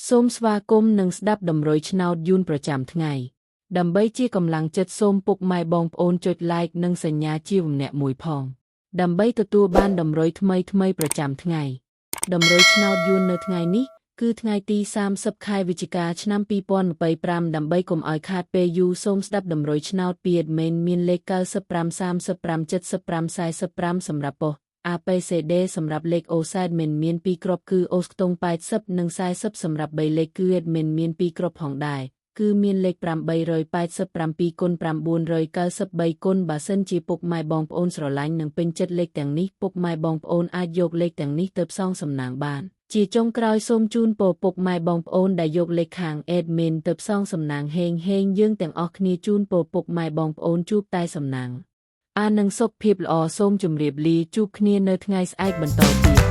សូមស្វាគមន៍និងស្ដាប់តម្រុយឆ្នោតយួនប្រចាំថ្ងៃដើម្បីជាកម្លាំងចិត្តសូមពុកម៉ែបងប្អូនចុច like និងសញ្ញាជាវម្នាក់មួយផងដើម្បីទទួលបានតម្រុយថ្មីប្រចាំថ្ងៃតម្រុយឆ្នោតយួននៅថ្ងៃនេះគឺថ្ងៃទី30ខែវិច្ឆិកាឆ្នាំ2025ដើម្បីកុំឲ្យខាតពេលយូរសូមស្ដាប់តម្រុយឆ្នោតពី admin មានលេខ95 35 75 45សម្រាប់ប៉ុស្តិ៍APCD សម្រាប់លេខ OZ admin មាន2គ្រាប់គឺ OZ ខ្ទង់80និង40សម្រាប់3លេខគឺ admin មាន2គ្រាប់ផងដែរគឺមានលេខ887គុណ993គុណបើសិនជាពុកម៉ែបងប្អូនស្រឡាញ់និងពេញចិត្តលេខទាំងនេះពុកម៉ែបងប្អូនអាចយកលេខទាំងនេះទៅផ្សងសំណាងបានជាចុងក្រោយសូមជូនពរពុកម៉ែបងប្អូនដែលយកលេខខាង admin ទៅផ្សងសំណាងហេងយើងទាំងអស់គ្នាជូនពរពុកម៉ែបងប្អូនជួបតែសំណាងនឹងសុខភាពល្អសូមជម្រាបលាជួបគ្នានៅថ្ងៃស្អែកបន្តទៀត